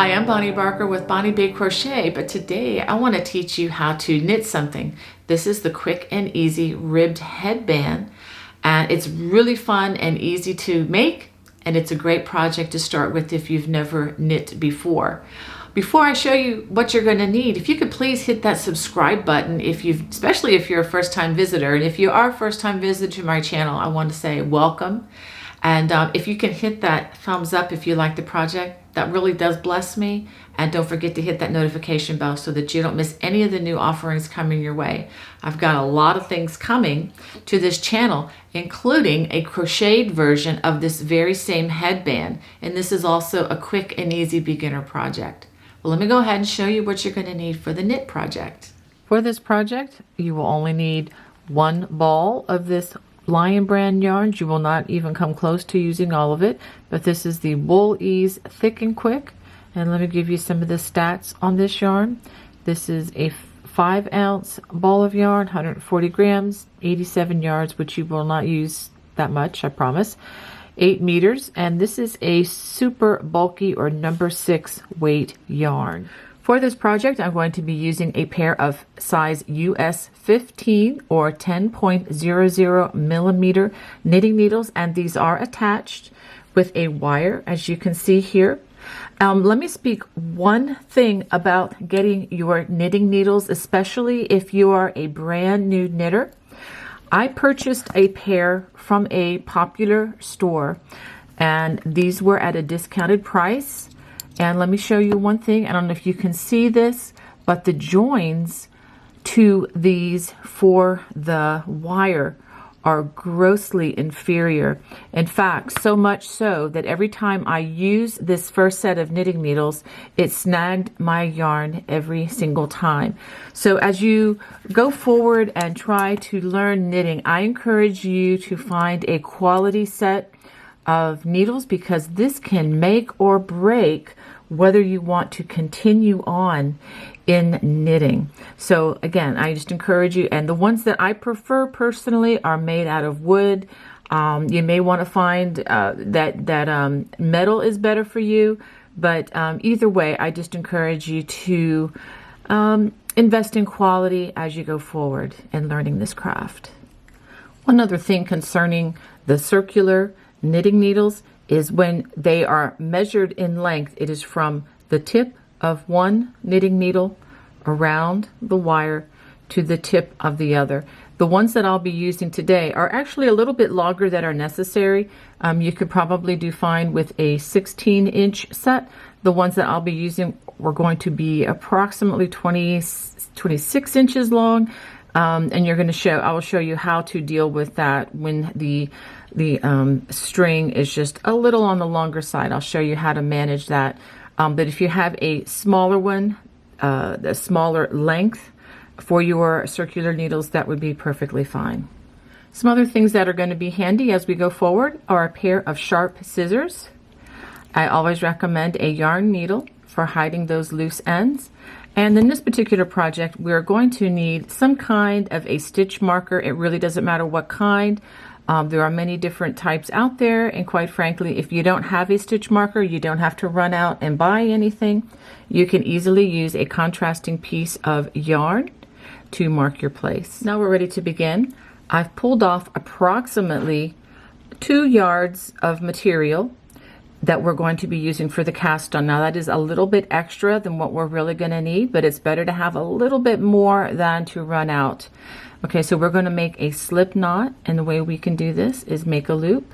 Hi, I'm Bonnie Barker with Bonnie Bay Crochet, but today I want to teach you how to knit something. This is the quick and easy ribbed headband, and it's really fun and easy to make, and it's a great project to start with if you've never knit before. Before I show you what you're going to need, if you could please hit that subscribe button, especially if you're a first-time visitor. And if you are a first-time visitor to my channel, I want to say welcome. And if you can hit that thumbs up if you like the project, that really does bless me. And don't forget to hit that notification bell so that you don't miss any of the new offerings coming your way. I've got a lot of things coming to this channel, including a crocheted version of this very same headband. And this is also a quick and easy beginner project. Well, let me go ahead and show you what you're going to need for the knit project. For this project, you will only need one ball of this Lion brand yarns. You will not even come close to using all of it, but this is the Wool Ease Thick and Quick. And let me give you some of the stats on this yarn. This is a 5-ounce ball of yarn, 140 grams, 87 yards, which you will not use that much, I promise. 8 meters, and this is a super bulky or number 6 weight yarn. For this project, I'm going to be using a pair of size US 15 or 10.00 millimeter knitting needles, and these are attached with a wire, as you can see here. Let me speak one thing about getting your knitting needles, especially if you are a brand new knitter. I purchased a pair from a popular store, and these were at a discounted price. And let me show you one thing. I don't know if you can see this, but the joins to these for the wire are grossly inferior. In fact, so much so that every time I use this first set of knitting needles, it snagged my yarn every single time. So as you go forward and try to learn knitting, I encourage you to find a quality set of needles, because this can make or break whether you want to continue on in knitting. So again, I just encourage you, and the ones that I prefer personally are made out of wood. You may want to find that metal is better for you, but either way, I just encourage you to invest in quality as you go forward in learning this craft. One other thing concerning the circular knitting needles is when they are measured in length, it is from the tip of one knitting needle around the wire to the tip of the other. The ones that I'll be using today are actually a little bit longer than are necessary. You could probably do fine with a 16-inch set. The ones that I'll be using were going to be approximately 26 inches long. And I will show you how to deal with that when the string is just a little on the longer side. I'll show you how to manage that. But if you have a smaller one, the smaller length for your circular needles, that would be perfectly fine. Some other things that are going to be handy as we go forward are a pair of sharp scissors. I always recommend a yarn needle for hiding those loose ends. And in this particular project, we're going to need some kind of a stitch marker. It really doesn't matter what kind. There are many different types out there, and quite frankly, if you don't have a stitch marker, you don't have to run out and buy anything. You can easily use a contrasting piece of yarn to mark your place. Now we're ready to begin. I've pulled off approximately 2 yards of material that we're going to be using for the cast on. Now that is a little bit extra than what we're really going to need, but it's better to have a little bit more than to run out. Okay, so we're going to make a slip knot, and the way we can do this is make a loop,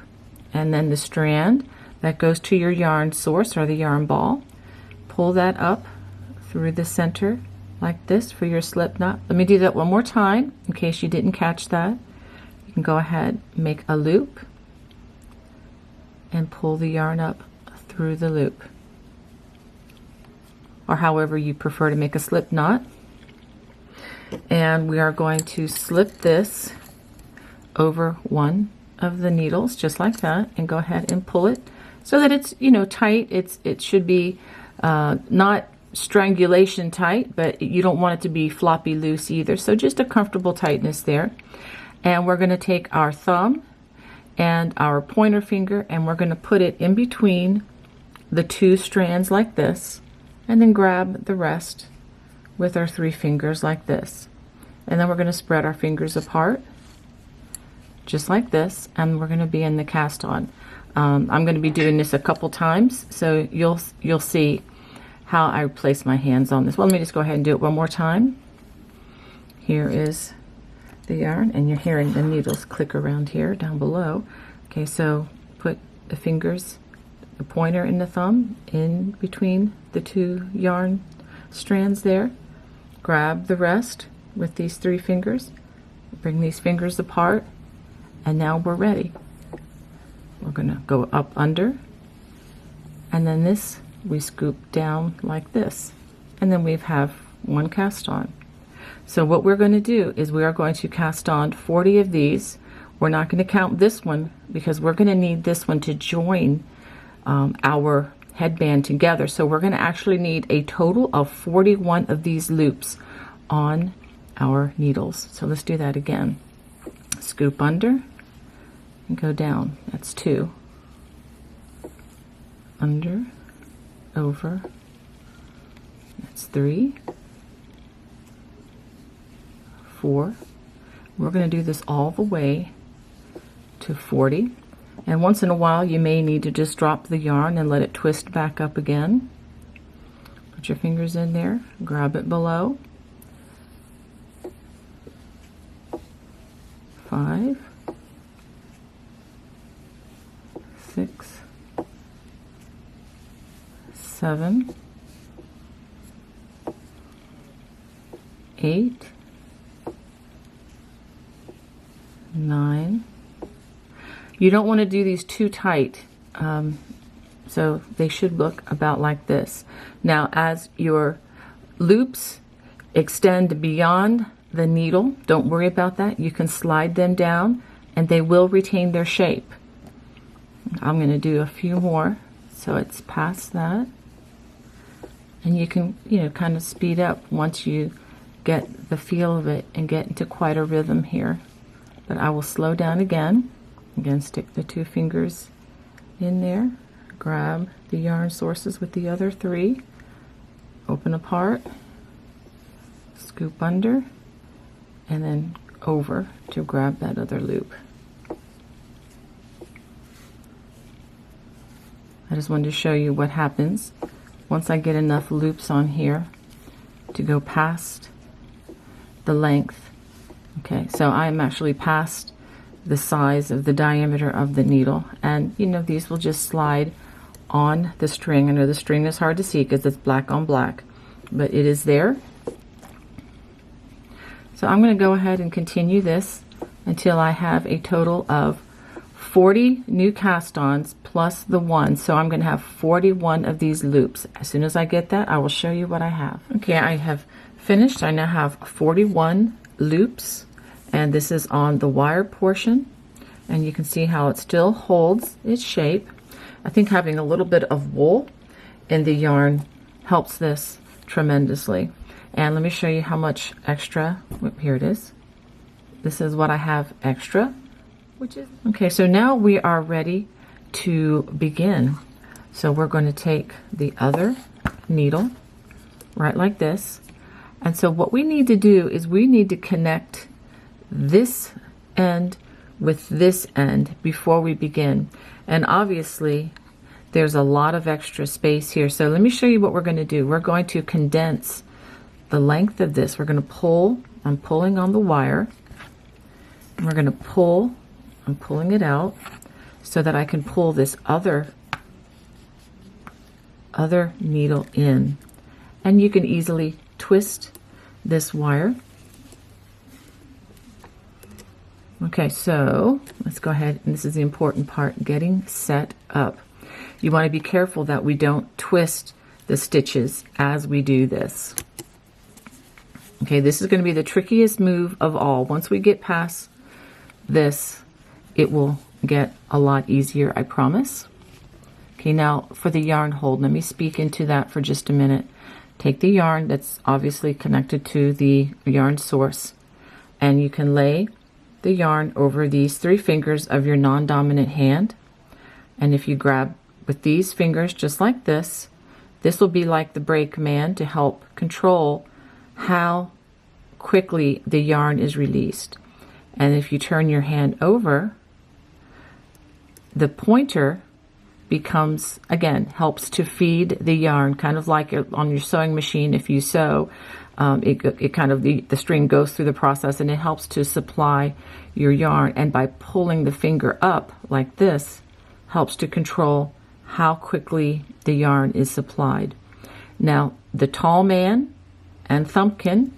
and then the strand that goes to your yarn source or the yarn ball, pull that up through the center like this for your slip knot. Let me do that one more time in case you didn't catch that. You can go ahead, make a loop, and pull the yarn up through the loop, or however you prefer to make a slip knot. And we are going to slip this over one of the needles just like that, and go ahead and pull it so that it's tight. It should be not strangulation tight, but you don't want it to be floppy loose either, so just a comfortable tightness there. And we're going to take our thumb and our pointer finger, and we're going to put it in between the 2 strands like this, and then grab the rest with our 3 fingers like this. And then we're going to spread our fingers apart just like this, and we're going to be in the cast on. I'm going to be doing this a couple times, so you'll see how I place my hands on this. Well, let me just go ahead and do it one more time. Here is the yarn, and you're hearing the needles click around here down below. Okay, so put the fingers, the pointer and the thumb, in between the 2 yarn strands there. Grab the rest with these 3 fingers, bring these fingers apart, and now we're ready. We're gonna go up under, and then this we scoop down like this, and then we have 1 cast on. So what we're going to do is we are going to cast on 40 of these. We're not going to count this one because we're going to need this one to join our headband together. So we're going to actually need a total of 41 of these loops on our needles. So let's do that again. Scoop under and go down. That's 2. Under, over, that's 3, 4. We're going to do this all the way to 40. And once in a while you may need to just drop the yarn and let it twist back up again. Put your fingers in there, grab it below. 5, 6, 7, 8, 9. You don't want to do these too tight, so they should look about like this. Now, as your loops extend beyond the needle, don't worry about that. You can slide them down and they will retain their shape. I'm going to do a few more so it's past that, and you can, kind of speed up once you get the feel of it and get into quite a rhythm here. But I will slow down again. Again, stick the 2 fingers in there, grab the yarn sources with the other 3, open apart, scoop under, and then over to grab that other loop. I just wanted to show you what happens once I get enough loops on here to go past the length. Okay, so I'm actually past the size of the diameter of the needle, and these will just slide on the string. I know the string is hard to see because it's black on black, but it is there. So I'm going to go ahead and continue this until I have a total of 40 new cast-ons plus the 1. So I'm going to have 41 of these loops. As soon as I get that, I will show you what I have. Okay, I have finished. I now have 41 loops, and this is on the wire portion, and you can see how it still holds its shape. I think having a little bit of wool in the yarn helps this tremendously. And let me show you how much extra. Here it is. This is what I have extra, which is okay. So now we are ready to begin. So we're going to take the other needle right like this, and so what we need to do is we need to connect this end with this end before we begin. And obviously there's a lot of extra space here, so let me show you what we're going to do. We're going to condense the length of this. We're going to pull. I'm pulling on the wire, and we're going to pull. I'm pulling it out so that I can pull this other needle in, and you can easily twist this wire. Okay, so let's go ahead, and this is the important part, getting set up. You want to be careful that we don't twist the stitches as we do this. Okay, this is going to be the trickiest move of all. Once we get past this, it will get a lot easier, I promise. Okay, now for the yarn hold, let me speak into that for just a minute. Take the yarn that's obviously connected to the yarn source, and you can lay the yarn over these 3 fingers of your non-dominant hand, and if you grab with these fingers just like this, This will be like the brake command to help control how quickly the yarn is released. And if you turn your hand over, the pointer becomes, again, helps to feed the yarn, kind of like on your sewing machine. If you sew, it kind of, the string goes through the process and it helps to supply your yarn. And by pulling the finger up like this, helps to control how quickly the yarn is supplied. Now, the tall man and thumbkin,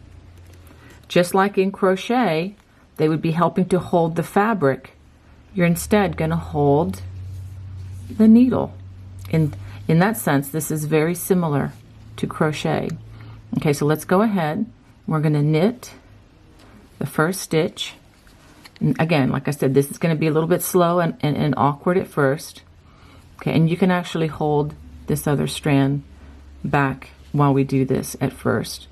just like in crochet, they would be helping to hold the fabric. You're instead going to hold the needle. In that sense, this is very similar to crochet. Okay, so let's go ahead. We're going to knit the first stitch. And again, like I said, this is going to be a little bit slow and awkward at first. Okay, and you can actually hold this other strand back while we do this at first.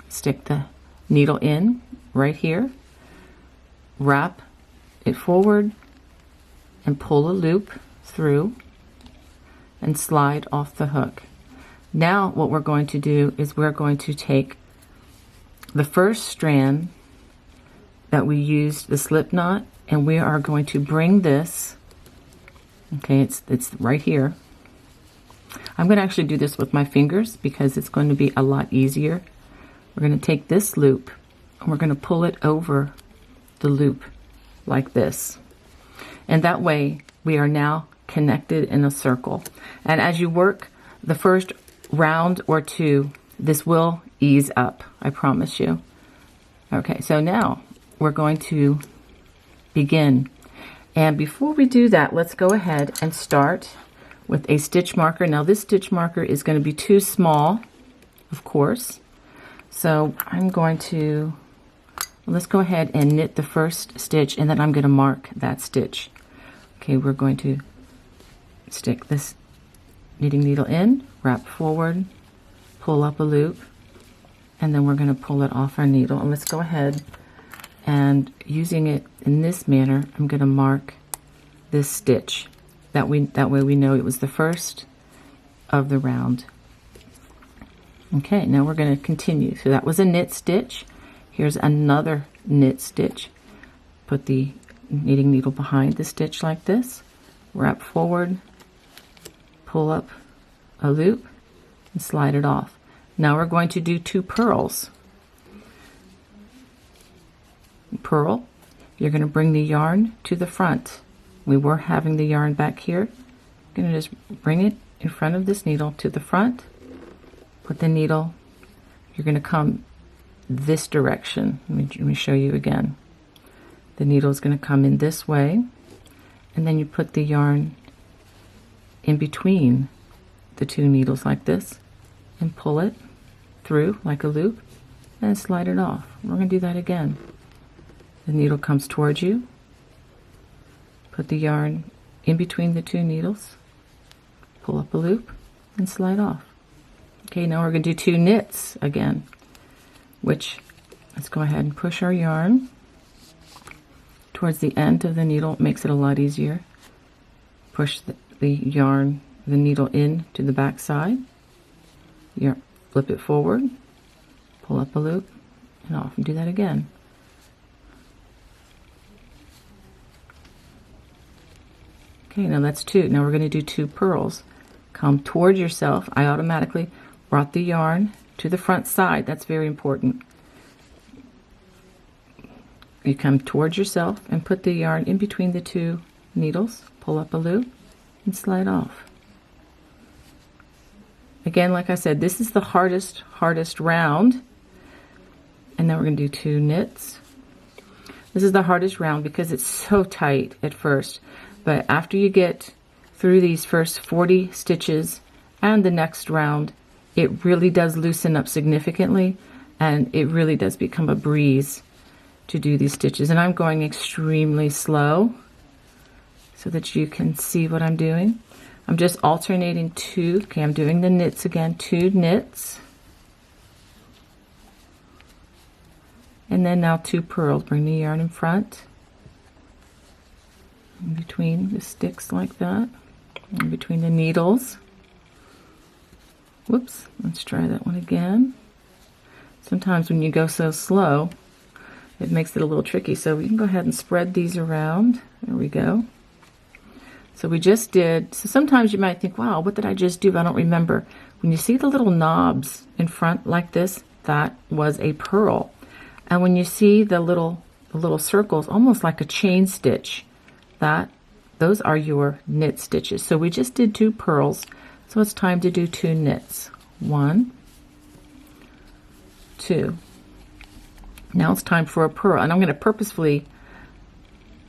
Stick the needle in right here, wrap it forward, and pull a loop through and slide off the hook. Now what we're going to do is we're going to take the first strand that we used, the slip knot, and we are going to bring this, okay, it's right here. I'm going to actually do this with my fingers because it's going to be a lot easier. We're going to take this loop and we're going to pull it over the loop like this. And that way we are now connected in a circle. And as you work the first round or two, this will ease up, I promise you. Okay, so now we're going to begin. And before we do that, let's go ahead and start with a stitch marker. Now this stitch marker is going to be too small, of course. So I'm going to, let's go ahead and knit the first stitch, and then I'm going to mark that stitch. Okay, we're going to stick this knitting needle in, wrap forward, pull up a loop, and then we're going to pull it off our needle. And let's go ahead and, using it in this manner, I'm going to mark this stitch. That way we know it was the first of the round. Okay, now we're going to continue. So that was a knit stitch. Here's another knit stitch. Put the knitting needle behind the stitch like this, wrap forward, pull up a loop, and slide it off. Now we're going to do 2 purls. Purl, you're going to bring the yarn to the front. We were having the yarn back here. I'm going to just bring it in front of this needle to the front. Put the needle, you're going to come this direction. Let me show you again. The needle is going to come in this way, and then you put the yarn in between the 2 needles like this and pull it through like a loop and slide it off. We're going to do that again. The needle comes towards you, put the yarn in between the 2 needles, pull up a loop and slide off. Okay, now we're going to do 2 knits again, which, let's go ahead and push our yarn towards the end of the needle. It makes it a lot easier. Push the yarn, the needle in to the back side. Flip it forward, pull up a loop, and off, and do that again. Okay, now that's 2. Now we're going to do 2 purls. Come toward yourself. I automatically brought the yarn to the front side. That's very important. You come towards yourself and put the yarn in between the 2 needles, pull up a loop, and slide off. Again, like I said, this is the hardest round. And then we're going to do 2 knits. This is the hardest round because it's so tight at first. But after you get through these first 40 stitches and the next round, it really does loosen up significantly, and it really does become a breeze to do these stitches. And I'm going extremely slow so that you can see what I'm doing. I'm just alternating 2. Okay, I'm doing the knits again. 2 knits. And then now 2 purls. Bring the yarn in front, in between the sticks like that, in between the needles. Whoops, let's try that one again. Sometimes when you go so slow, it makes it a little tricky. So we can go ahead and spread these around. There we go. So we just did, so sometimes you might think, wow, what did I just do? I don't remember. When you see the little knobs in front like this, that was a purl. And when you see the little circles, almost like a chain stitch, those are your knit stitches. So we just did 2 purls, so it's time to do 2 knits. 1, 2. Now it's time for a purl, and I'm going to purposefully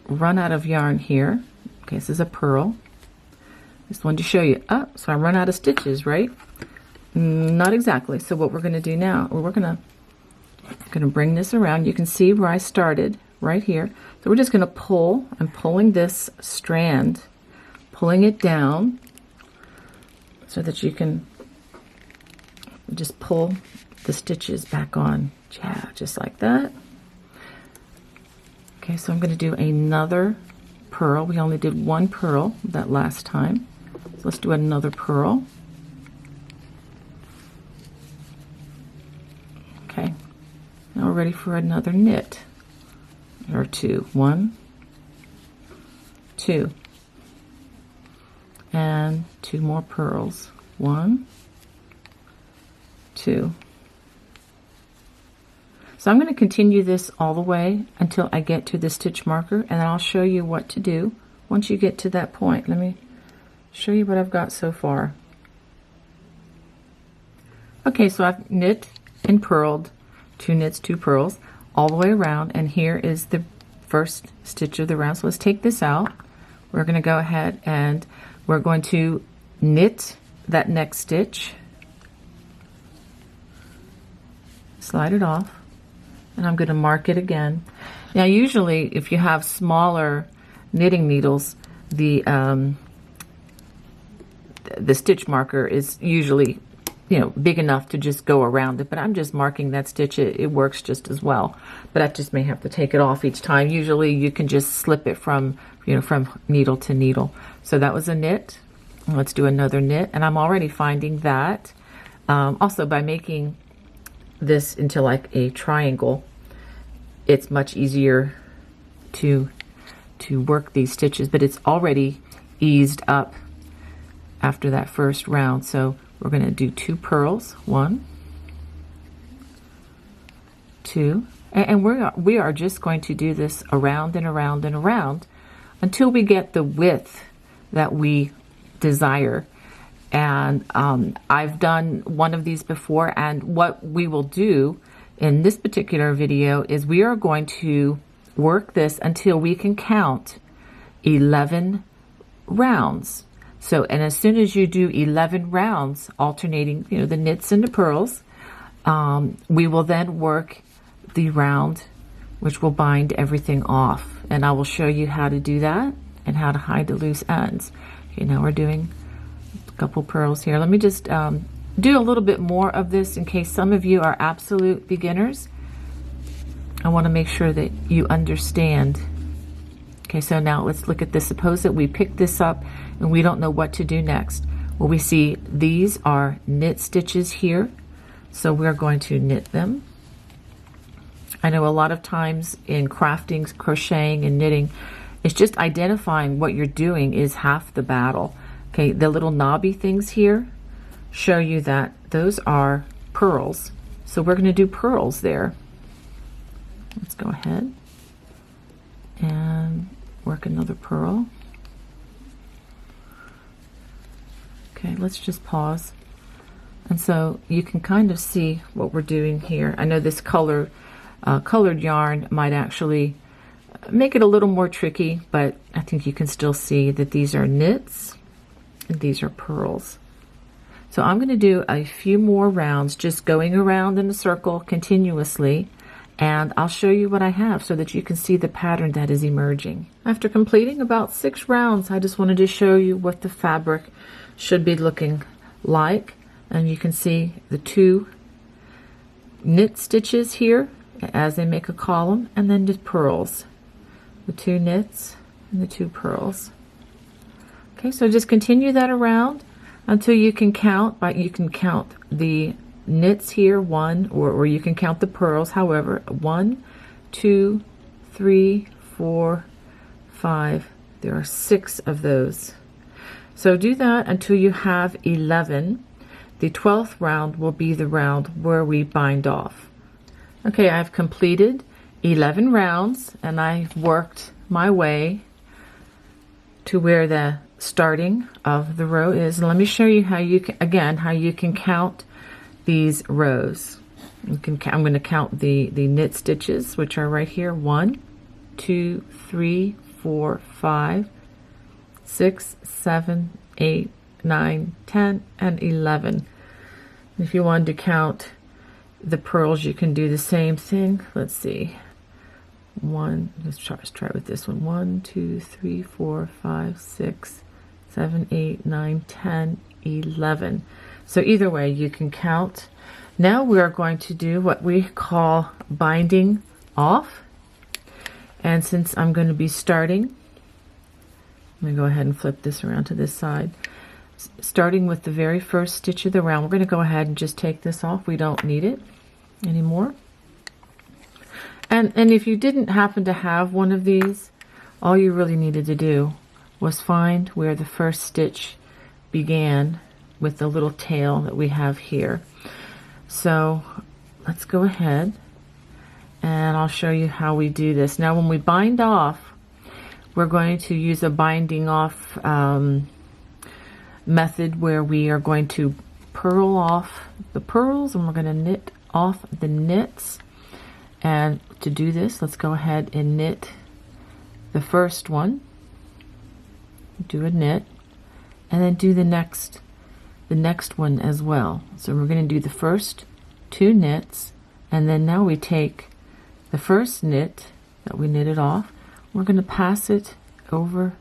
run out of yarn here. Okay, this is a purl. Just wanted to show you. So I run out of stitches, right? Not exactly. So what we're going to do now, we're going to bring this around. You can see where I started right here. So we're just going to pull. I'm pulling this strand, pulling it down so that you can just pull the stitches back on. Yeah, just like that. Okay, so I'm going to do another purl. We only did 1 purl that last time. So let's do another purl. Okay, now we're ready for another knit. Or 2. 1, 2. And 2 more purls. 1, 2. So I'm going to continue this all the way until I get to the stitch marker, and then I'll show you what to do once you get to that point. Let me show you what I've got so far. Okay, so I've knit and purled 2 knits, 2 purls all the way around, and here is the first stitch of the round. So let's take this out. We're going to go ahead and we're going to knit that next stitch, slide it off, and I'm going to mark it again. Now usually if you have smaller knitting needles, the stitch marker is usually, you know, big enough to just go around it, but I'm just marking that stitch. It works just as well, but I just may have to take it off each time. Usually you can just slip it from, you know, from needle to needle. So that was a knit. Let's do another knit, and I'm already finding that also by making this into like a triangle, it's much easier to work these stitches, but it's already eased up after that first round. So we're going to do 2 purls, 1, 2, and we are just going to do this around and around and around until we get the width that we desire. And I've done one of these before, and what we will do in this particular video is we are going to work this until we can count 11 rounds. So, and as soon as you do 11 rounds, alternating, you know, the knits and the purls, we will then work the round, which will bind everything off. And I will show you how to do that and how to hide the loose ends. Okay, now we're doing a couple purls here. Let me just do a little bit more of this in case some of you are absolute beginners. I want to make sure that you understand. Okay, so now let's look at this. Suppose that we pick this up and we don't know what to do next. Well, we see these are knit stitches here, so we're going to knit them. I know a lot of times in crafting, crocheting, and knitting, it's just identifying what you're doing is half the battle. Okay, the little knobby things here show you that those are purls, so we're going to do purls there. Let's go ahead and work another purl. Okay, let's just pause. And so you can kind of see what we're doing here. I know this colored yarn might actually make it a little more tricky, but I think you can still see that these are knits and these are purls. So I'm going to do a few more rounds, just going around in a circle continuously, and I'll show you what I have so that you can see the pattern that is emerging. After completing about 6 rounds, I just wanted to show you what the fabric should be looking like. And you can see the 2 knit stitches here as they make a column, and then the purls, the 2 knits and the 2 purls. Okay, so just continue that around until you can count. But you can count the knits here, one, or you can count the pearls, however, 1, 2, 3, 4, 5. There are 6 of those. So do that until you have 11. The 12th round will be the round where we bind off. Okay, I've completed 11 rounds and I've worked my way to where the starting of the row is. Let me show you how you can, again, how you can count these rows. I'm going to count the knit stitches, which are right here. 1, 2, 3, 4, 5, 6, 7, 8, 9, 10, and 11. If you wanted to count the pearls, you can do the same thing. Let's see. Let's try with this one. 1, 2, 3, 4, 5, 6, 7, 8, 9, 10, 11. So either way, you can count. Now we are going to do what we call binding off. And since I'm going to be starting, I'm going to go ahead and flip this around to this side. Starting with the very first stitch of the round, we're going to go ahead and just take this off. We don't need it anymore. And if you didn't happen to have one of these, all you really needed to do was find where the first stitch began with the little tail that we have here. So let's go ahead and I'll show you how we do this. Now when we bind off, we're going to use a binding off method where we are going to purl off the pearls and we're going to knit off the knits. And to do this, let's go ahead and knit the first one, do a knit, and then do the next one as well. So we're going to do the first 2 knits, and then now we take the first knit that we knitted off, we're going to pass it over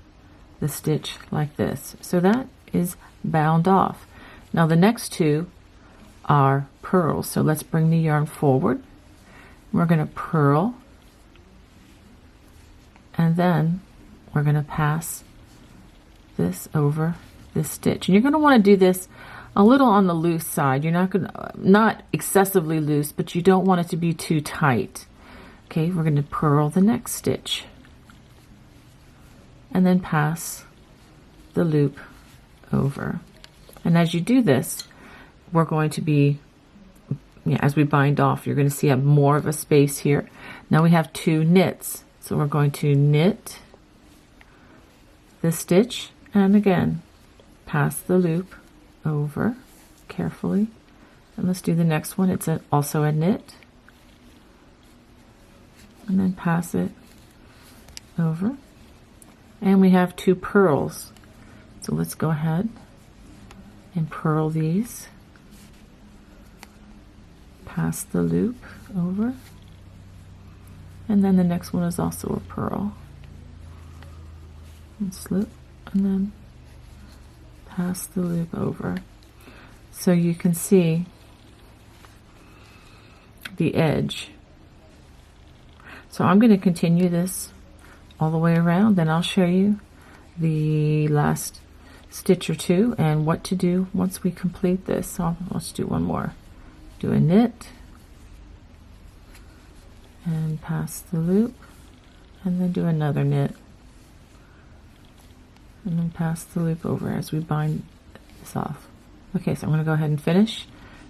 the stitch like this. So that is bound off. Now the next 2 are pearls. So let's bring the yarn forward. We're going to purl, and then we're going to pass this over this stitch. And you're going to want to do this a little on the loose side. You're not excessively loose, but you don't want it to be too tight. Okay, we're going to purl the next stitch and then pass the loop over. And as you do this, we're going to be, as we bind off, you're going to see more of a space here. Now we have 2 knits, so we're going to knit the stitch and again pass the loop over carefully. And let's do the next one. It's also a knit, and then pass it over. And we have 2 pearls, so let's go ahead and purl these. Pass the loop over, and then the next one is also a purl, and slip, and then pass the loop over. So you can see the edge. So I'm going to continue this all the way around, then I'll show you the last stitch or 2 and what to do once we complete this. So let's do one more. Do a knit and pass the loop, and then do another knit and then pass the loop over as we bind this off. Okay, so I'm going to go ahead and finish,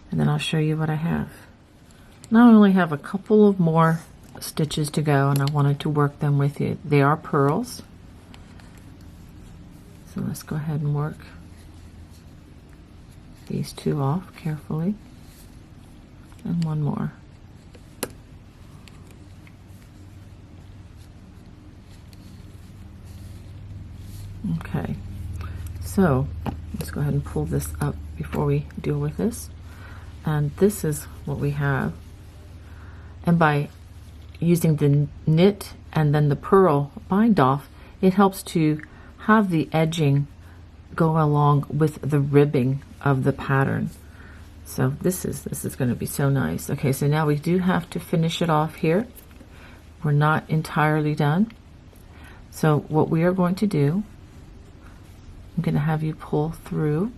and then I'll show you what I have. Now I only have a couple of more stitches to go, and I wanted to work them with you. They are pearls, so let's go ahead and work these 2 off carefully. And one more. Okay, so let's go ahead and pull this up before we deal with this. And this is what we have. And by using the knit and then the purl bind off, it helps to have the edging go along with the ribbing of the pattern. So this is going to be so nice. Okay, so now we do have to finish it off here. We're not entirely done. So what we are going to do, I'm going to have you pull through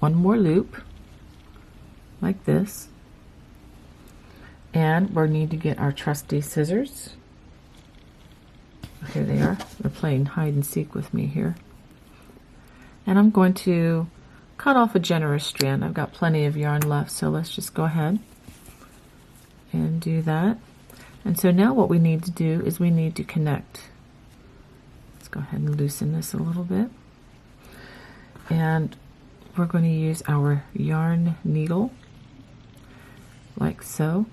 one more loop like this. And we'll need to get our trusty scissors. Here they are. They're playing hide and seek with me here. And I'm going to cut off a generous strand. I've got plenty of yarn left, so let's just go ahead and do that. And so now what we need to do is we need to connect. Let's go ahead and loosen this a little bit. And we're going to use our yarn needle like so.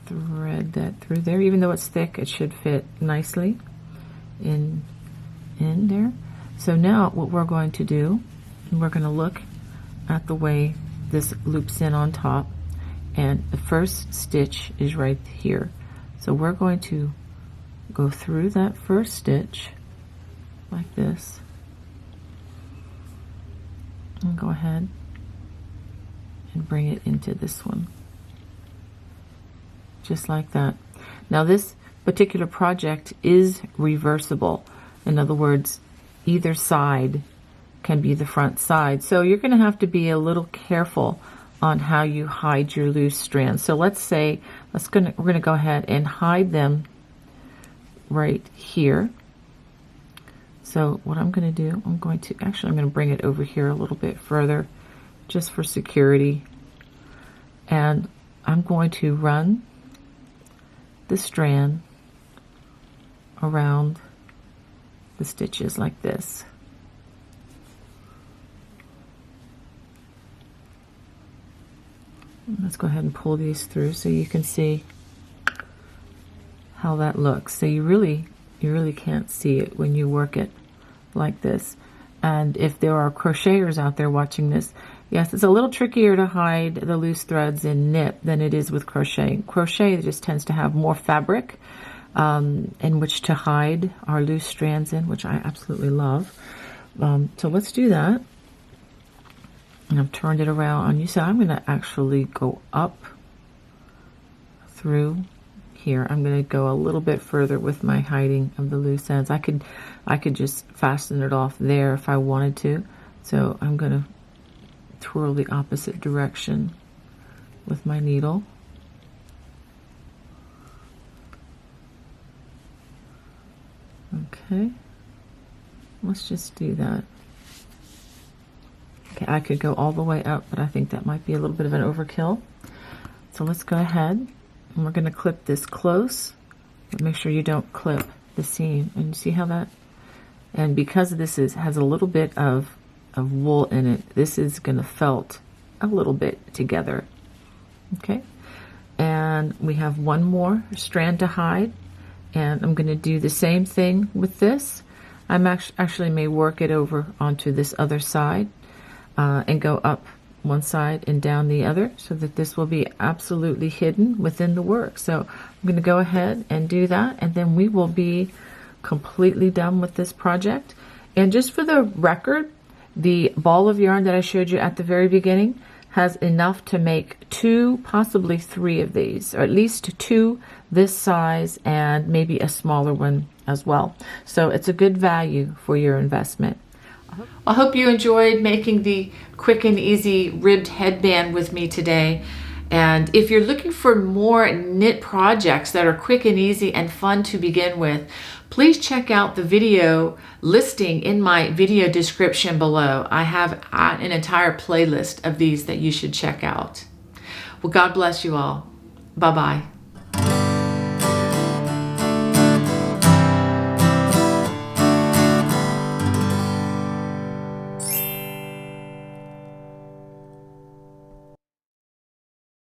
Thread that through there. Even though it's thick, it should fit nicely in there. So now what we're going to do, we're going to look at the way this loops in on top, and the first stitch is right here. So we're going to go through that first stitch like this and go ahead and bring it into this one. Just like that. Now this particular project is reversible. In other words, either side can be the front side. So you're going to have to be a little careful on how you hide your loose strands. So let's say we're going to go ahead and hide them right here. So what I'm going to do, I'm going to bring it over here a little bit further just for security. And I'm going to run the strand around the stitches like this. Let's go ahead and pull these through so you can see how that looks. So you really can't see it when you work it like this. And if there are crocheters out there watching this, yes, it's a little trickier to hide the loose threads in knit than it is with crochet. Crochet just tends to have more fabric in which to hide our loose strands in, which I absolutely love. So let's do that. And I've turned it around on you. So I'm going to actually go up through here. I'm going to go a little bit further with my hiding of the loose ends. I could just fasten it off there if I wanted to. So I'm going to twirl the opposite direction with my needle. Okay, let's just do that. Okay, I could go all the way up, but I think that might be a little bit of an overkill. So let's go ahead and we're going to clip this close, but make sure you don't clip the seam. And you see how that, and because this has a little bit of wool in it, this is going to felt a little bit together. Okay, and we have one more strand to hide, and I'm going to do the same thing with this. I'm actually may work it over onto this other side and go up one side and down the other so that this will be absolutely hidden within the work. So I'm going to go ahead and do that, and then we will be completely done with this project. And just for the record, the ball of yarn that I showed you at the very beginning has enough to make 2, possibly 3 of these, or at least 2 this size and maybe a smaller one as well. So it's a good value for your investment. I hope you enjoyed making the quick and easy ribbed headband with me today. And if you're looking for more knit projects that are quick and easy and fun to begin with, please check out the video listing in my video description below. I have an entire playlist of these that you should check out. Well, God bless you all. Bye-bye.